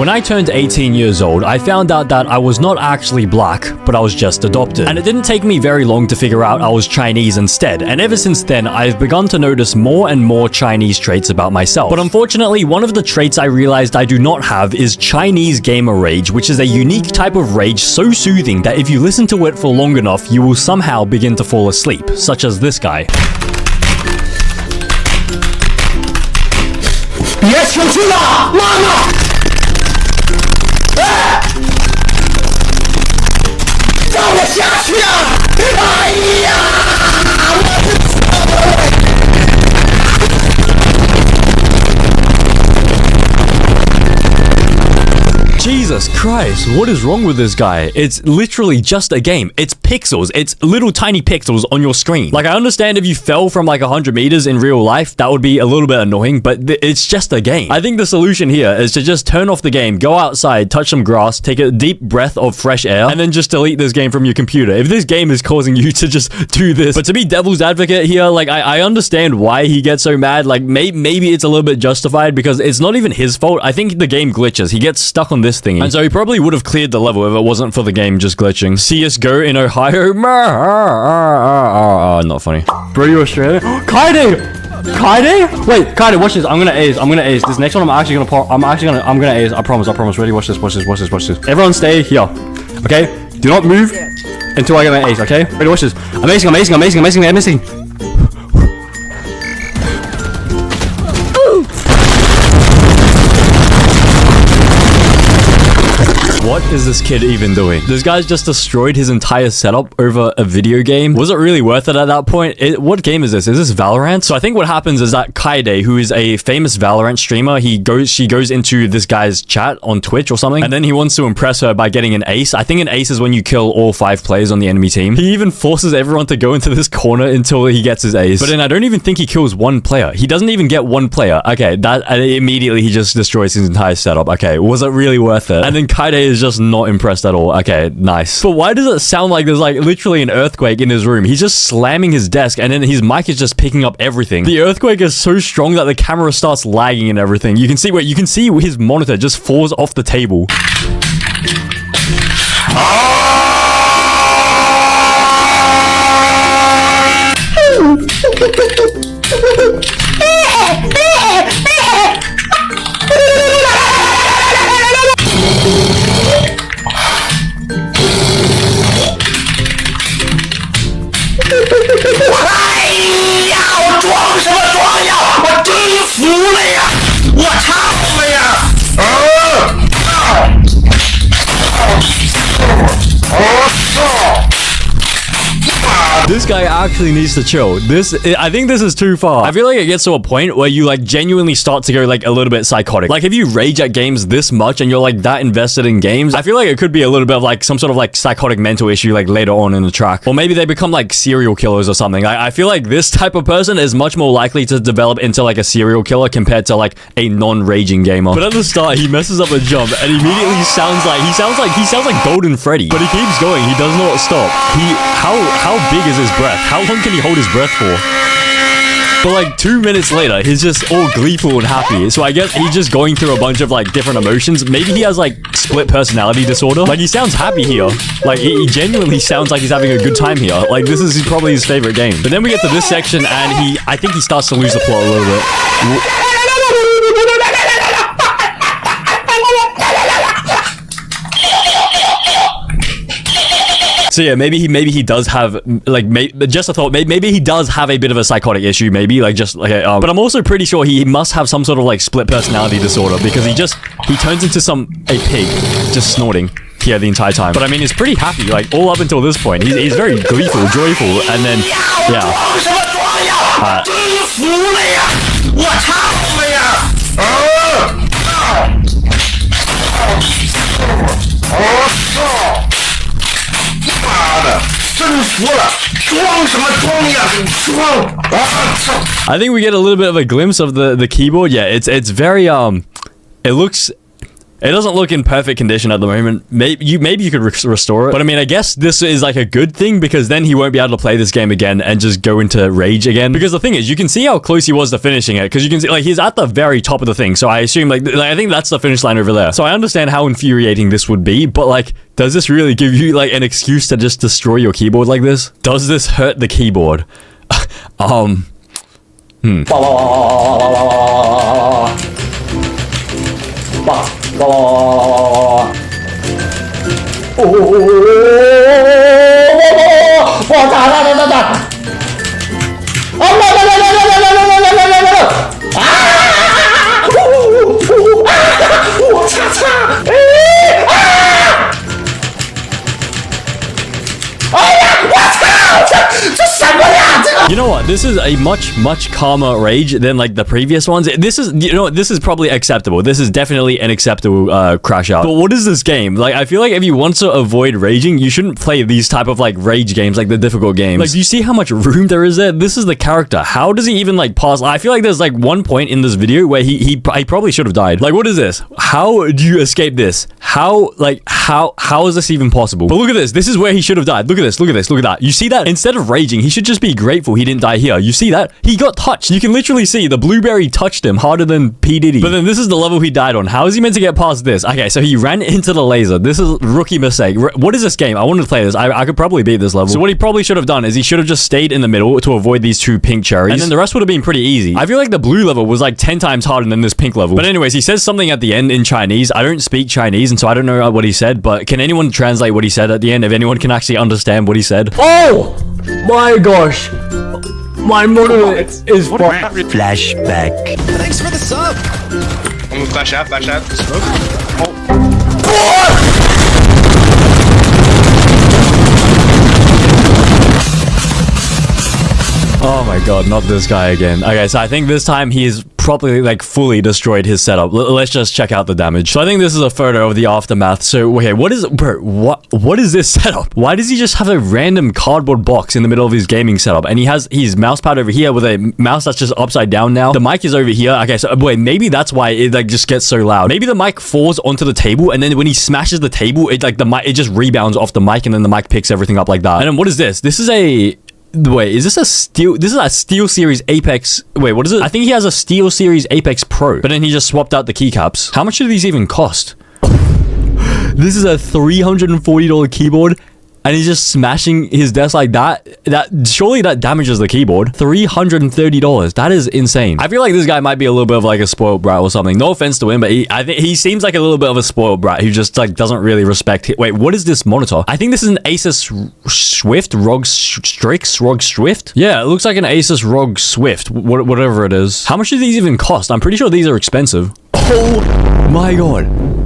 When I turned 18 years old, I found out that I was not actually black, but I was just adopted. And it didn't take me very long to figure out I was Chinese instead, and ever since then, I've begun to notice more and more Chinese traits about myself. But unfortunately, one of the traits I realized I do not have is Chinese gamer rage, which is a unique type of rage so soothing that if you listen to it for long enough, you will somehow begin to fall asleep, such as this guy. 别出去了，妈妈！哎，让我下去啊！哎呀，我的天！ Jesus Christ, what is wrong with this guy? It's literally just a game. It's pixels. It's little tiny pixels on your screen. Like, I understand if you fell from like 100 meters in real life, that would be a little bit annoying, but it's just a game. I think the solution here is to just turn off the game, go outside, touch some grass, take a deep breath of fresh air, and then just delete this game from your computer. If this game is causing you to just do this. But to be devil's advocate here, like, I understand why he gets so mad. Like, maybe it's a little bit justified because it's not even his fault. I think the game glitches. He gets stuck on this thingy. And so he probably would have cleared the level if it wasn't for the game just glitching. CSGO in Ohio. Not funny. Bro, you Australian? Kaide! Kaide? Wait, Kaide, watch this. I'm gonna ace. This next one I'm actually gonna ace. I promise. Ready? Watch this. Everyone stay here. Okay? Do not move until I get my ace, okay? Ready, watch this. I'm acing. What is this kid even doing? This guy's just destroyed his entire setup over a video game. Was it really worth it at that point? What game is this? Is this Valorant? So I think what happens is that Kaide, who is a famous Valorant streamer, she goes into this guy's chat on Twitch or something, and then he wants to impress her by getting an ace. I think an ace is when you kill all 5 players on the enemy team. He even forces everyone to go into this corner until he gets his ace. But then I don't even think he kills 1 player. He doesn't even get 1 player. Okay, that immediately he just destroys his entire setup. Okay, was it really worth it? And then Kaide is just not impressed at all. Okay, nice. But why does it sound like there's like literally an earthquake in his room? He's just slamming his desk and then his mic is just picking up everything. The earthquake is so strong that the camera starts lagging and everything. You can see his monitor just falls off the table. This guy actually needs to chill. I think this is too far. I feel like it gets to a point where you like genuinely start to go like a little bit psychotic. Like if you rage at games this much and you're like that invested in games, I feel like it could be a little bit of like some sort of like psychotic mental issue like later on in the track. Or maybe they become like serial killers or something. I feel like this type of person is much more likely to develop into like a serial killer compared to like a non-raging gamer. But at the start, he messes up a jump and immediately he sounds like Golden Freddy. But he keeps going. He does not stop. How big is his breath? How long can he hold his breath for? But like 2 minutes later, he's just all gleeful and happy. So I guess he's just going through a bunch of like different emotions. Maybe he has like split personality disorder. Like he sounds happy here. Like he genuinely sounds like he's having a good time here. Like this is probably his favorite game. But then we get to this section and I think he starts to lose the plot a little bit. So yeah, maybe he does have like just a thought. Maybe he does have a bit of a psychotic issue. Maybe like just like but I'm also pretty sure he must have some sort of like split personality disorder because he turns into a pig just snorting here the entire time. But I mean, he's pretty happy like all up until this point. He's very gleeful, joyful, and then yeah. I think we get a little bit of a glimpse of the keyboard. Yeah, it's very it looks It doesn't look in perfect condition at the moment. Maybe you could restore it. But I mean, I guess this is like a good thing because then he won't be able to play this game again and just go into rage again. Because the thing is, you can see how close he was to finishing it. Because you can see, like, he's at the very top of the thing. So I assume, like, I think that's the finish line over there. So I understand how infuriating this would be. But, like, does this really give you, like, an excuse to just destroy your keyboard like this? Does this hurt the keyboard? You know what? This is a much calmer rage than like the previous ones. This is, you know, this is probably acceptable. This is definitely an acceptable crash out. But what is this game? Like, I feel like if you want to avoid raging, you shouldn't play these type of like rage games, like the difficult games. Like, do you see how much room there is there? This is the character. How does he even like pass? I feel like there's like one point in this video where he probably should have died. Like, what is this? How do you escape this? How is this even possible? But look at this. This is where he should have died. Look at this. Look at this. Look at that. You see that? Instead of raging, he should just be grateful he didn't die here. You see that? He got touched. You can literally see the blueberry touched him harder than P. Diddy. But then this is the level he died on. How is he meant to get past this? Okay, so he ran into the laser. This is rookie mistake. What is this game? I wanted to play this. I could probably beat this level. So what he probably should have done is he should have just stayed in the middle to avoid these two pink cherries. And then the rest would have been pretty easy. I feel like the blue level was like 10 times harder than this pink level. But anyways, he says something at the end in Chinese. I don't speak Chinese, and so I don't know what he said, but can anyone translate what he said at the end? If anyone can actually understand what he said. Oh my gosh. My monitor is Flashback. Thanks for the sub. I'm gonna flash out, smoke. Oh my god, not this guy again. Okay, so I think this time he's probably like fully destroyed his setup. Let's just check out the damage. So I think this is a photo of the aftermath. So okay, what is this setup? Why does he just have a random cardboard box in the middle of his gaming setup? And he has his mouse pad over here with a mouse that's just upside down now. The mic is over here. Okay, so wait, maybe that's why it like just gets so loud. Maybe the mic falls onto the table, and then when he smashes the table, it like the mic, it just rebounds off the mic, and then the mic picks everything up like that. And then what is this? This is a... Wait, is this a Steel... This is a SteelSeries Apex... Wait, what is it? I think he has a SteelSeries Apex Pro. But then he just swapped out the keycaps. How much do these even cost? This is a $340 keyboard. And he's just smashing his desk like that. Surely that damages the keyboard. $330. That is insane. I feel like this guy might be a little bit of like a spoiled brat or something. No offense to him, but I think he seems like a little bit of a spoiled brat who just like doesn't really respect. Wait, what is this monitor? I think this is an Asus Swift ROG Strix ROG Swift. Yeah, it looks like an Asus ROG Swift, whatever it is. How much do these even cost? I'm pretty sure these are expensive. Oh my god,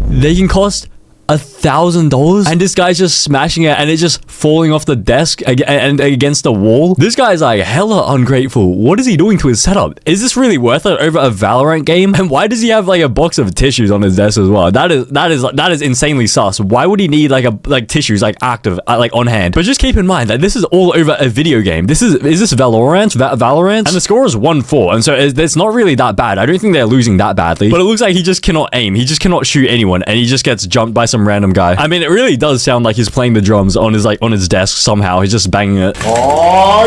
they can cost $1,000, and this guy's just smashing it, and it's just falling off the desk and against the wall. This guy's like hella ungrateful. What is he doing to his setup? Is this really worth it over a Valorant game? And why does he have like a box of tissues on his desk as well? That is insanely sus. Why would he need like tissues like active like on hand? But just keep in mind that this is all over a video game. Is this Valorant? Valorant? And the score is 1-4, and so it's not really that bad. I don't think they're losing that badly, but it looks like he just cannot aim. He just cannot shoot anyone, and he just gets jumped by some random guy. I mean, it really does sound like he's playing the drums on his desk somehow. He's just banging it. Oh,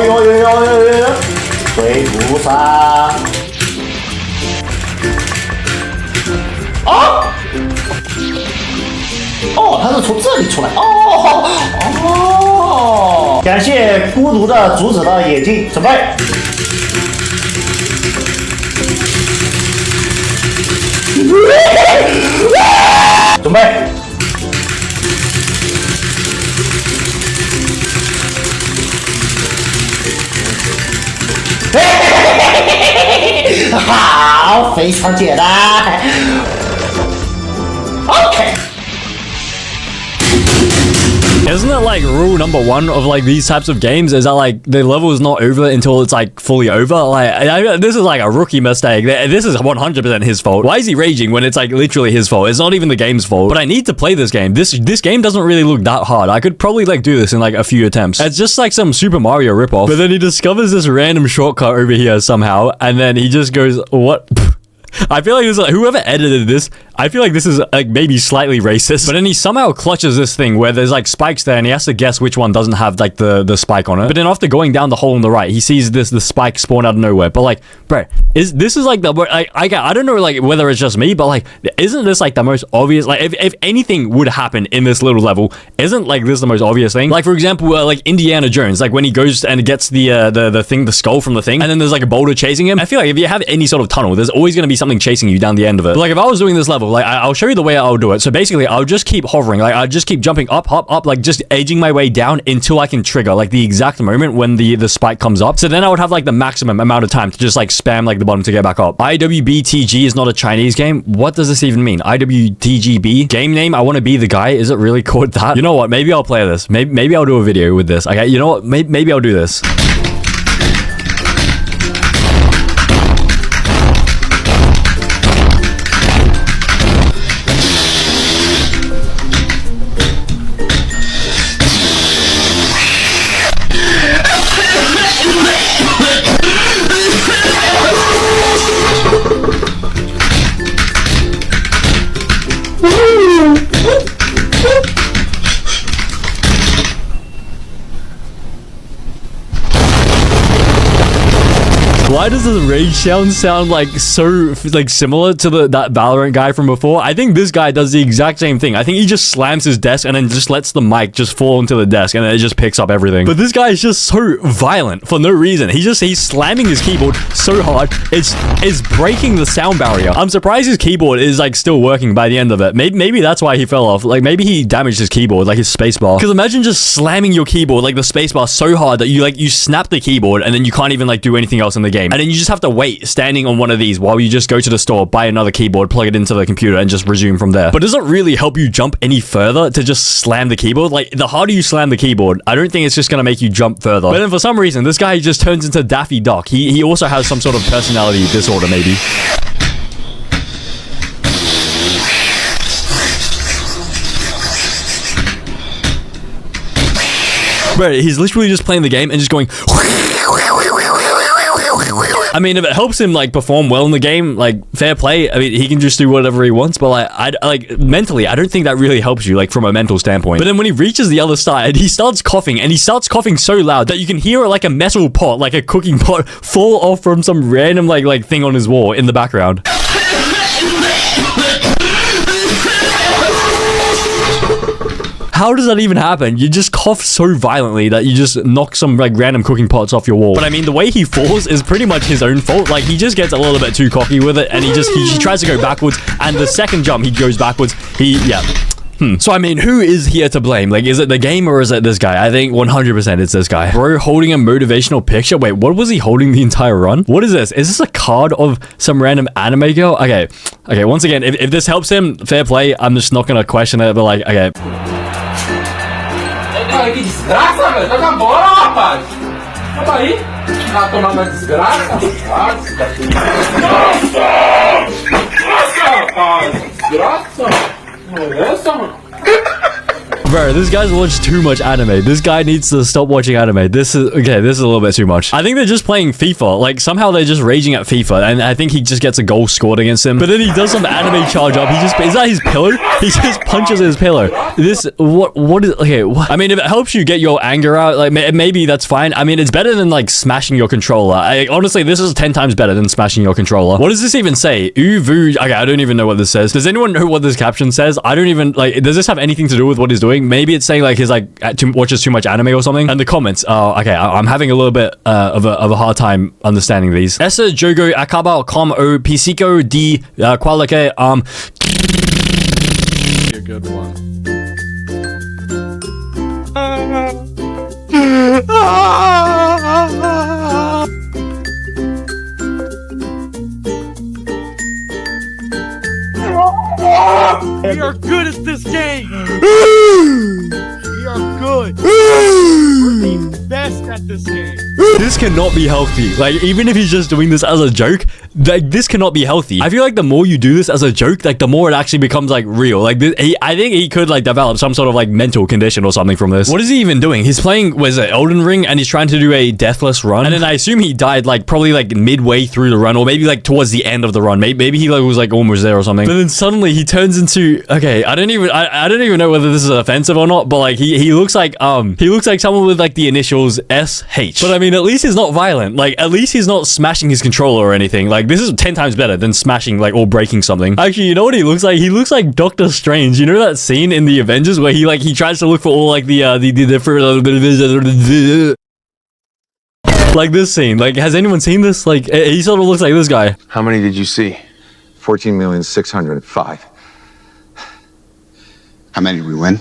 oh, 哦，它是从这里出来。哦，感谢孤独的竹子的眼睛，准备。准备。好，非常简单。OK。 Isn't it like rule number 1 of like these types of games is that like the level is not over until it's like fully over? Like this is like a rookie mistake. This is 100% his fault. Why is he raging when it's like literally his fault? It's not even the game's fault. But I need to play this game. This game doesn't really look that hard. I could probably like do this in like a few attempts. It's just like some Super Mario ripoff. But then he discovers this random shortcut over here somehow, and then he just goes, what? I feel like it was like whoever edited this, I feel like this is like maybe slightly racist, but then he somehow clutches this thing where there's like spikes there and he has to guess which one doesn't have like the spike on it. But then after going down the hole on the right, he sees the spike spawn out of nowhere. But like, bro, this is like the, I don't know like whether it's just me, but like, isn't this like the most obvious? Like if anything would happen in this little level, isn't like this the most obvious thing? Like for example, like Indiana Jones, like when he goes and gets the thing, the skull from the thing, and then there's like a boulder chasing him. I feel like if you have any sort of tunnel, there's always going to be something chasing you down the end of it. But like if I was doing this level, like I'll show you the way I'll do it. So basically I'll just keep hovering, like I'll just keep jumping up, like just edging my way down until I can trigger like the exact moment when the spike comes up. So then I would have like the maximum amount of time to just like spam like the bottom to get back up. IWBTG is not a Chinese game. What does this even mean? IWTGB? Game name, I want to be the guy. Is it really called that? You know what? Maybe I'll play this. Maybe I'll do a video with this. Okay, you know what? Maybe I'll do this. Why does this rage sound like so like similar to that Valorant guy from before? I think this guy does the exact same thing. I think he just slams his desk and then just lets the mic just fall into the desk and then it just picks up everything. But this guy is just so violent for no reason. He's slamming his keyboard so hard it's breaking the sound barrier. I'm surprised his keyboard is like still working by the end of it. Maybe that's why he fell off. Like maybe he damaged his keyboard, like his spacebar. Because imagine just slamming your keyboard, like the spacebar, so hard that you snap the keyboard and then you can't even like do anything else in the game. And then you just have to wait standing on one of these while you just go to the store, buy another keyboard, plug it into the computer, and just resume from there. But does it really help you jump any further to just slam the keyboard? Like, the harder you slam the keyboard, I don't think it's just gonna make you jump further. But then for some reason, this guy just turns into Daffy Duck. He also has some sort of personality disorder, maybe. Bro, he's literally just playing the game and just going... I mean, if it helps him like perform well in the game, like fair play. I mean, he can just do whatever he wants. But like, mentally, I don't think that really helps you, like from a mental standpoint. But then when he reaches the other side, he starts coughing, and he starts coughing so loud that you can hear like a metal pot, like a cooking pot, fall off from some random like thing on his wall in the background. How does that even happen? You just cough so violently that you just knock some like random cooking pots off your wall. But I mean, the way he falls is pretty much his own fault. Like he just gets a little bit too cocky with it, and he tries to go backwards, and the second jump he goes backwards. So I mean, who is here to blame? Like, is it the game or is it this guy? I think 100% it's this guy. Bro holding a motivational picture. Wait, what was he holding the entire run? What is this? Is this a card of some random anime girl? Okay, once again, if this helps him, fair play. I'm just not gonna question it, but like, okay. Ai, que desgraça, velho. Joga bola, rapaz. Calma aí. Ah, tomar uma desgraça. Nossa, rapaz. Desgraça. Molesta, mano. Bro, this guy's watched too much anime. This guy needs to stop watching anime. This is a little bit too much. I think they're just playing FIFA. Like, somehow they're just raging at FIFA, and I think he just gets a goal scored against him. But then he does some anime charge up. Is that his pillow? He just punches his pillow. What is, okay, what? I mean, if it helps you get your anger out, like, maybe that's fine. I mean, it's better than, like, smashing your controller. Honestly, this is 10 times better than smashing your controller. What does this even say? Uvu, okay, I don't even know what this says. Does anyone know what this caption says? I don't even, like, does this have anything to do with what he's doing? Maybe it's saying like he's like watches too much anime or something. And the comments, oh, okay, I'm having a little bit of a hard time understanding these. Essa jogo acaba com o psico de qualquer A good one. We are good at this game! We are good! We're the best at this game! This cannot be healthy. Like, even if he's just doing this as a joke, like, this cannot be healthy. I feel like the more you do this as a joke, like, the more it actually becomes, like, real. Like, I think he could, like, develop some sort of, like, mental condition or something from this. What is he even doing? He's playing, what is it, Elden Ring, and he's trying to do a deathless run. And then I assume he died, like, probably, like, midway through the run, or maybe, like, towards the end of the run. Maybe he, like, was, like, almost there or something. But then suddenly he turns into, okay, I don't even know whether this is offensive or not, but, like, he looks like someone with, like, the initials SH. But I mean, at least he's not violent. Like, at least he's not smashing his controller or anything. Like, this is 10 times better than smashing, like, or breaking something. Actually, you know what he looks like? He looks like Doctor Strange. You know that scene in the Avengers where he tries to look for all, like, the like this scene. Like, has anyone seen this? Like, he sort of looks like this guy. How many did you see? 14,605,000. How many did we win?